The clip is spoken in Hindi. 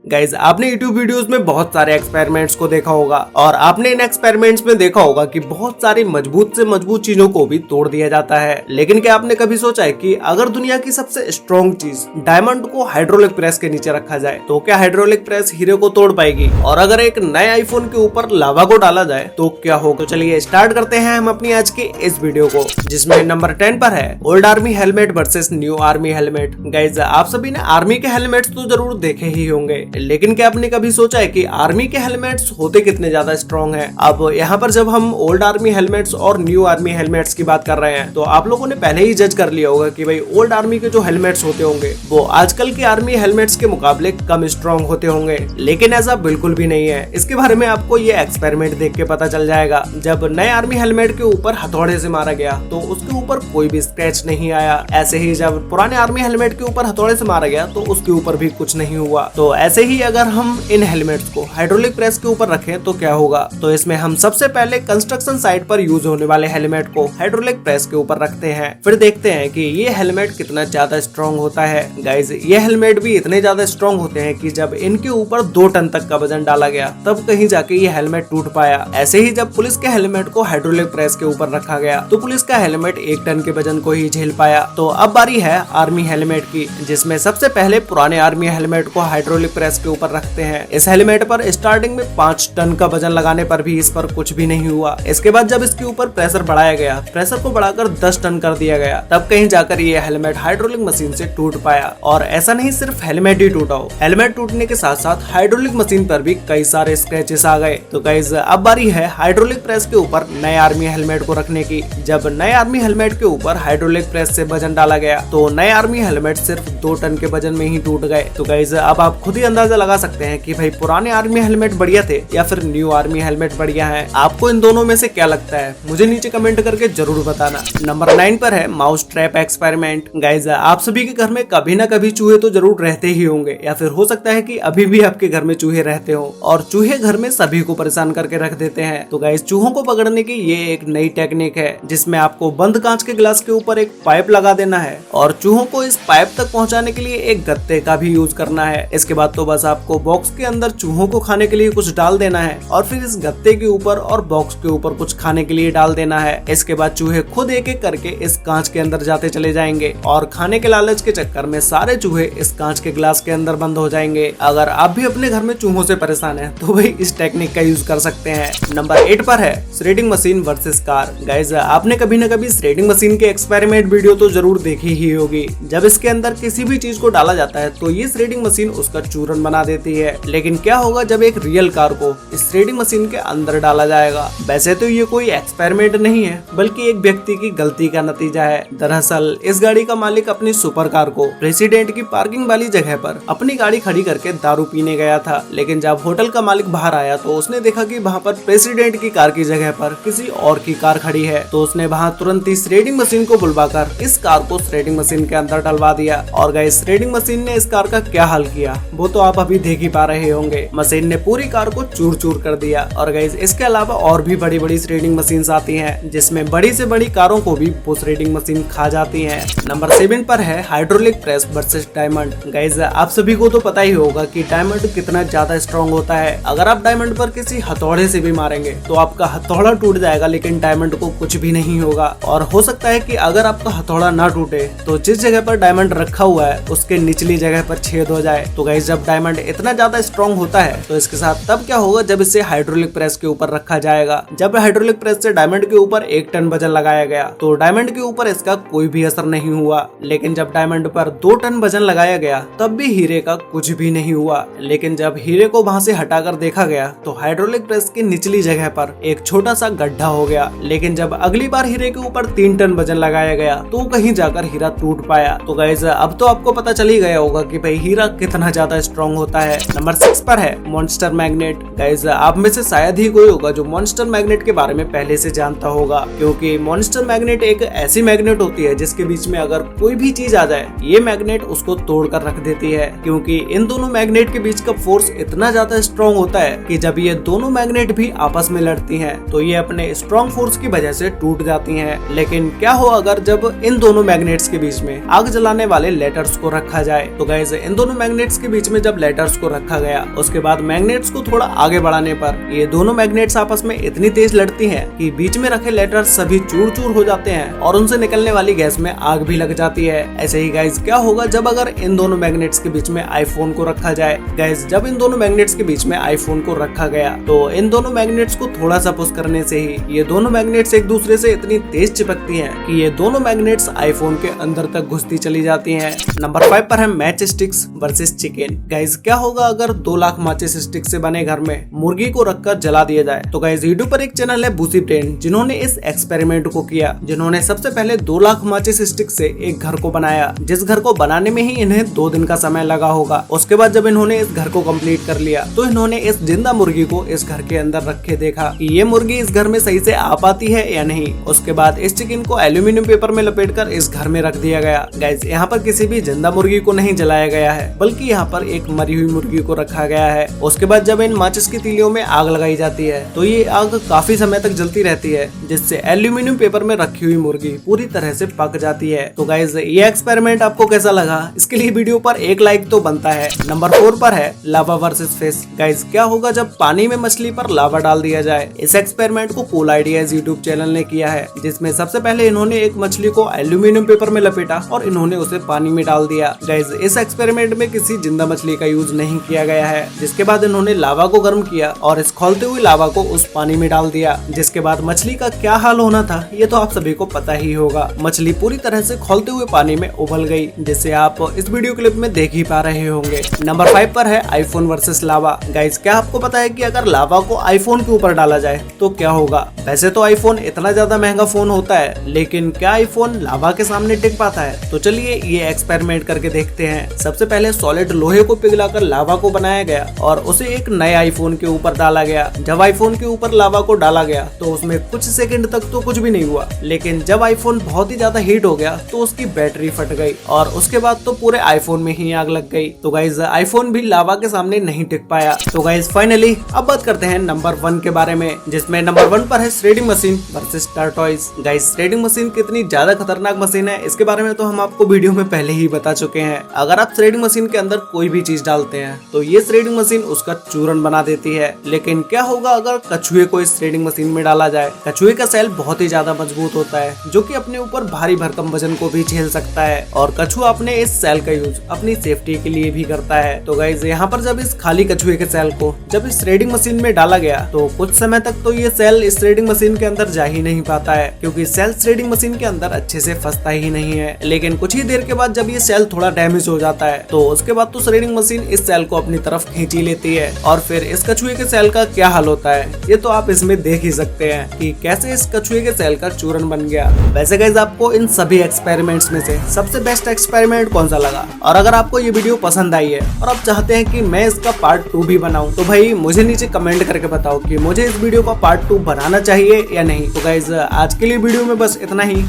गाइज आपने यूट्यूब वीडियोस में बहुत सारे एक्सपेरिमेंट्स को देखा होगा और आपने इन एक्सपेरिमेंट्स में देखा होगा कि बहुत सारी मजबूत से मजबूत चीजों को भी तोड़ दिया जाता है। लेकिन क्या आपने कभी सोचा है कि अगर दुनिया की सबसे स्ट्रॉन्ग चीज डायमंड को हाइड्रोलिक प्रेस के नीचे रखा जाए तो क्या हाइड्रोलिक प्रेस हीरे को तोड़ पाएगी? और अगर एक नए आईफोन के ऊपर लावा को डाला जाए तो क्या होगा? तो चलिए स्टार्ट करते हैं हम अपनी आज के इस वीडियो को, जिसमें नंबर 10 पर है old army helmet versus new army helmet. Guys आप सभी ने आर्मी के हेलमेट्स तो जरूर देखे ही होंगे, लेकिन क्या आपने कभी सोचा है कि आर्मी के हेलमेट्स होते कितने ज्यादा स्ट्रॉन्ग हैं? अब यहाँ पर जब हम ओल्ड आर्मी हेलमेट्स और न्यू आर्मी हेलमेट्स की बात कर रहे हैं तो आप लोगों ने पहले ही जज कर लिया होगा कि भाई ओल्ड आर्मी के जो हेलमेट्स होते होंगे वो आजकल के आर्मी हेलमेट्स के मुकाबले कम स्ट्रॉन्ग होते होंगे, लेकिन ऐसा बिल्कुल भी नहीं है। इसके बारे में आपको ये एक्सपेरिमेंट देख के पता चल जाएगा। जब नए आर्मी हेलमेट के ऊपर हथौड़े से मारा गया तो उसके ऊपर कोई भी स्क्रैच नहीं आया। ऐसे ही जब पुराने आर्मी हेलमेट के ऊपर हथौड़े से मारा गया तो उसके ऊपर भी कुछ नहीं हुआ। तो ऐसे ही अगर हम इन हेलमेट्स को हाइड्रोलिक प्रेस के ऊपर रखें तो क्या होगा? तो इसमें हम सबसे पहले कंस्ट्रक्शन साइट पर यूज होने वाले हेलमेट को हाइड्रोलिक प्रेस के ऊपर रखते हैं, फिर देखते हैं कि ये हेलमेट कितना ज्यादा स्ट्रॉन्ग होता है। गाइज ये हेलमेट भी इतने ज्यादा स्ट्रॉन्ग होते हैं कि जब इनके ऊपर 2 टन तक का वजन डाला गया तब कहीं जाके ये हेलमेट टूट पाया। ऐसे ही जब पुलिस के हेलमेट को हाइड्रोलिक प्रेस के ऊपर रखा गया तो पुलिस का हेलमेट 1 टन के वजन को ही झेल पाया। तो अब बारी है आर्मी हेलमेट की, जिसमें सबसे पहले पुराने आर्मी हेलमेट को हाइड्रोलिक प्रेस के ऊपर रखते हैं। इस हेलमेट पर स्टार्टिंग में 5 टन का वजन लगाने पर भी इस पर कुछ भी नहीं हुआ। इसके बाद जब इसके ऊपर प्रेशर बढ़ाया गया, प्रेशर को बढ़ाकर 10 टन कर दिया गया, तब कहीं जाकर ये हेलमेट हाइड्रोलिक मशीन से टूट पाया। और ऐसा नहीं सिर्फ हेलमेट ही टूटा हो, हेलमेट टूटने के साथ साथ हाइड्रोलिक मशीन पर भी कई सारे स्क्रैचेस आ गए। तो गाइस अब बारी है हाइड्रोलिक प्रेस के ऊपर नए आर्मी हेलमेट को रखने की। जब नए आर्मी हेलमेट के ऊपर हाइड्रोलिक प्रेस से वजन डाला गया तो नए आर्मी हेलमेट सिर्फ 2 टन के वजन में ही टूट गए। तो गाइस अब आप खुद ही अंदाजा लगा सकते हैं कि भाई पुराने आर्मी हेलमेट बढ़िया थे या फिर न्यू आर्मी हेलमेट बढ़िया है। आपको इन दोनों में से क्या लगता है? मुझे नीचे कमेंट करके जरूर बताना। नंबर 9 पर है माउस ट्रैप एक्सपेरिमेंट। गाइज आप सभी के घर में कभी ना कभी चूहे तो जरूर रहते ही होंगे, या फिर हो सकता है कि अभी भी आपके घर में चूहे रहते हो और चूहे घर में सभी को परेशान करके रख देते हैं। तो गाइज चूहों को पकड़ने की ये एक नई टेक्निक है, जिसमें आपको बंद कांच के गिलास के ऊपर एक पाइप लगा देना है और चूहों को इस पाइप तक पहुंचाने के लिए एक गत्ते का भी यूज करना है। इसके बाद तो बस आपको बॉक्स के अंदर चूहों को खाने के लिए कुछ डाल देना है और फिर इस गत्ते के ऊपर और बॉक्स के ऊपर कुछ खाने के लिए डाल देना है। इसके बाद चूहे खुद एक एक करके इस कांच के अंदर जाते चले जाएंगे और खाने के लालच के चक्कर में सारे चूहे इस कांच के ग्लास के अंदर बंद हो जाएंगे। अगर आप भी अपने घर में चूहों से परेशान हैं तो भाई इस टेक्निक का यूज कर सकते हैं। नंबर 8 पर है shredding machine versus car. Guys आपने कभी न कभी श्रेडिंग मशीन के एक्सपेरिमेंट वीडियो तो जरूर देखी ही होगी। जब इसके अंदर किसी भी चीज को डाला जाता है तो ये श्रेडिंग मशीन उसका चूरन बना देती है। लेकिन क्या होगा जब एक रियल कार को इस श्रेडिंग मशीन के अंदर डाला जाएगा? वैसे तो ये कोई एक्सपेरिमेंट नहीं है, बल्कि एक व्यक्ति की गलती का नतीजा है। दरअसल इस गाड़ी का मालिक अपनी सुपर कार को प्रेसिडेंट की पार्किंग वाली जगह पर अपनी गाड़ी खड़ी करके दारू पीने गया था। लेकिन जब होटल का मालिक बाहर आया तो उसने देखा कि वहाँ पर प्रेसिडेंट की कार की जगह पर किसी और की कार खड़ी है। तो उसने वहाँ तुरंत ही श्रेडिंग मशीन को बुलवाकर इस कार को श्रेडिंग मशीन के अंदर डलवा दिया। और गाइस श्रेडिंग मशीन ने इस कार का क्या हाल किया वो तो आप अभी देख ही पा रहे होंगे। मशीन ने पूरी कार को चूर चूर कर दिया। और गाइस इसके अलावा और भी बड़ी बड़ी श्रेडिंग मशीन्स आती हैं, जिसमें बड़ी से बड़ी कारों को भी वो श्रेडिंग मशीन खा जाती हैं। नंबर 7 पर है hydraulic press versus diamond. Guys आप सभी को तो पता ही होगा कि डायमंड कितना ज्यादा स्ट्रॉन्ग होता है। अगर आप डायमंड पर किसी हथौड़े से भी मारेंगे तो आपका हथौड़ा टूट जाएगा, लेकिन डायमंड को कुछ भी नहीं होगा। और हो सकता है कि अगर आपका हथौड़ा ना टूटे तो जिस जगह पर डायमंड रखा हुआ है उसके निचली जगह पर छेद हो जाए। तो गाइस जब डायमंड इतना ज्यादा स्ट्रॉन्ग होता है तो इसके साथ तब क्या होगा जब इसे हाइड्रोलिक प्रेस के ऊपर रखा जाएगा। जब हाइड्रोलिक प्रेस से डायमंड के ऊपर 1 टन वजन लगाया गया तो डायमंड के ऊपर इसका कोई भी असर नहीं हुआ। लेकिन जब डायमंड पर 2 टन वजन लगाया गया तब भी हीरे का कुछ भी नहीं हुआ। लेकिन जब हीरे को वहाँ से हटाकर देखा गया तो हाइड्रोलिक प्रेस की निचली जगह पर एक छोटा सा गड्ढा हो गया। लेकिन जब अगली बार हीरे के ऊपर 3 टन वजन लगाया गया तो कहीं जाकर हीरा टूट पाया। तो गाइस अब तो आपको पता चल ही गया होगा कि भाई हीरा कितना ज्यादा स्ट्रॉन्ग होता है। नंबर 6 पर है मॉन्स्टर मैग्नेट। गाइस आप में से शायद ही कोई होगा जो मॉन्स्टर मैग्नेट के बारे में पहले से जानता होगा, क्योंकि मॉन्स्टर मैग्नेट एक ऐसी मैग्नेट होती है जिसके बीच में अगर कोई भी चीज आ जाए ये मैग्नेट उसको तोड़ कर रख देती है। क्योंकि इन दोनों मैग्नेट के बीच का फोर्स इतना ज्यादा स्ट्रॉन्ग होता है कि जब ये दोनों मैग्नेट भी आपस में लड़ती हैं तो ये अपने स्ट्रॉन्ग फोर्स की वजह से टूट जाती हैं। लेकिन क्या हो अगर जब इन दोनों मैग्नेट्स के बीच में आग जलाने वाले लेटर्स को रखा जाए? तो गाइस इन दोनों मैग्नेट्स के बीच में जब लेटर्स को रखा गया, उसके बाद मैग्नेट्स को थोड़ा आगे बढ़ाने पर ये दोनों मैग्नेट्स आपस में इतनी तेज लड़ती हैं कि बीच में रखे लेटर्स सभी चूर चूर हो जाते हैं और उनसे निकलने वाली गैस में आग भी लग जाती है। ऐसे ही गाइस क्या होगा जब अगर इन दोनों मैग्नेट्स के बीच में आईफोन को रखा जाए। गाइस जब इन दोनों मैग्नेट्स के बीच में आईफोन को रखा गया तो इन दोनों मैग्नेट्स को थोड़ा सा पुश करने से ही ये दोनों मैग्नेट्स एक दूसरे से इतनी तेज चिपकती हैं कि ये दोनों मैग्नेट्स आईफोन के अंदर तक घुसती चली जाती हैं। नंबर 5 पर है match sticks versus chicken. Guys क्या होगा अगर 2 लाख माचिस स्टिक से बने घर में मुर्गी को रखकर जला दिया जाए। तो गाइस यूट्यूब पर एक चैनल है बूसी ब्रेन, जिन्होंने इस एक्सपेरिमेंट को किया, जिन्होंने सबसे पहले 2 लाख माचिस स्टिक से एक घर को बनाया, जिस घर को बनाने में ही इन्हें 2 दिन का समय लगा होगा। उसके बाद जब इन्होंने इस घर को कंप्लीट कर लिया तो इन्होंने इस जिंदा मुर्गी को इस घर के अंदर रखे देखा कि ये मुर्गी इस घर में सही से आ पाती है या नहीं। उसके बाद इस चिकन को एल्यूमिनियम पेपर में लपेटकर इस घर में रख दिया गया। गाइस यहाँ पर किसी भी जिंदा मुर्गी को नहीं जलाया गया है, बल्कि यहाँ पर एक मरी हुई मुर्गी को रखा गया है। उसके बाद जब इन माचिस की तीलियों में आग लगाई जाती है तो ये आग काफी समय तक जलती रहती है, जिससे एल्यूमिनियम पेपर में रखी हुई मुर्गी पूरी तरह से पक जाती है। तो गाइस ये एक्सपेरिमेंट आपको कैसा लगा, इसके लिए वीडियो पर एक लाइक तो बनता है। नंबर 4 पर है लावा वर्सेस फिश। गाइस क्या होगा जब पानी में मछली पर लावा डाल दिया जाए। इस एक्सपेरिमेंट को कूल आइडियाज यूट्यूब चैनल ने किया है, जिसमें सबसे पहले इन्होंने एक मछली को एल्यूमिनियम पेपर में लपेटा और इन्होंने उसे पानी में डाल दिया। गाइस इस एक्सपेरिमेंट में किसी जिंदा मछली का यूज नहीं किया गया है। जिसके बाद इन्होंने लावा को गर्म किया और इस खौलते हुए लावा को उस पानी में डाल दिया, जिसके बाद मछली का क्या हाल होना था ये तो आप सभी को पता ही होगा। मछली पूरी तरह से खौलते हुए पानी में उबल गई, जिसे आप इस वीडियो क्लिप में देख ही पा रहे होंगे। नंबर 5 पर है आईफोन वर्सेस लावा। गाइस क्या आपको पता है कि अगर लावा को आईफोन के ऊपर डाला जाए तो क्या होगा। वैसे तो आईफोन इतना ज्यादा महंगा फोन होता है, लेकिन क्या आईफोन लावा के सामने टिक पाता है। तो चलिए ये एक्सपेरिमेंट करके देखते हैं। सबसे पहले सॉलिड लोहे को पिघलाकर लावा को बनाया गया और उसे एक नए आईफोन के ऊपर डाला गया। जब आईफोन के ऊपर लावा को डाला गया तो उसमें कुछ सेकंड तक तो कुछ भी नहीं हुआ, लेकिन जब आईफोन बहुत ही ज्यादा हीट हो गया तो उसकी बैटरी फट गई और उसके बाद तो पूरे आईफोन में ही आग लग गई। तो गाइस आईफोन भी लावा के सामने नहीं टिक पाया। तो गाइस फाइनली अब बात करते हैं नंबर 1 के बारे में, जिसमें नंबर 1 पर है threading machine versus tortoise. Guys threading machine कितनी ज्यादा खतरनाक मशीन है इसके बारे में तो हम आपको वीडियो में पहले ही बता चुके हैं। अगर आप थ्रेडिंग मशीन के अंदर कोई भी चीज डालते हैं तो ये थ्रेडिंग मशीन उसका चूरन बना देती है। लेकिन क्या होगा अगर कछुए को इस थ्रेडिंग मशीन में डाला जाए। कछुए का सेल बहुत ही ज्यादा मजबूत होता है, जो कि अपने ऊपर भारी भरकम वजन को भी झेल सकता है और कछुआ अपने इस सेल का यूज अपनी सेफ्टी के लिए भी करता है। तो गाइस यहाँ पर जब इस खाली कछुए के सेल को जब इस थ्रेडिंग मशीन में डाला गया तो कुछ समय तक तो ये सेल इस थ्रेडिंग मशीन के अंदर जा ही नहीं पाता है, क्योंकि सेल थ्रेडिंग मशीन के अंदर अच्छे से फंसता ही नहीं है। लेकिन कुछ ही देर के बाद जब ये सेल थोड़ा डैमेज हो जाता है तो उसके बाद तो थ्रेडिंग मशीन इस सेल को अपनी तरफ खींची लेती है और फिर इस कछुए के सेल का क्या हाल होता है ये तो आप इसमें देख ही सकते हैं कि कैसे इस कछुए के सेल का चूरन बन गया। वैसे गाइस आपको इन सभी एक्सपेरिमेंट्स में से सबसे बेस्ट एक्सपेरिमेंट कौन सा लगा, और अगर आपको ये वीडियो पसंद आई है और आप चाहते हैं कि मैं इसका पार्ट 2 भी बनाऊं तो भाई मुझे नीचे कमेंट करके बताओ कि मुझे इस वीडियो का पार्ट 2 बनाना चाहिए या नहीं। तो गाइस आज के लिए वीडियो में बस इतना ही।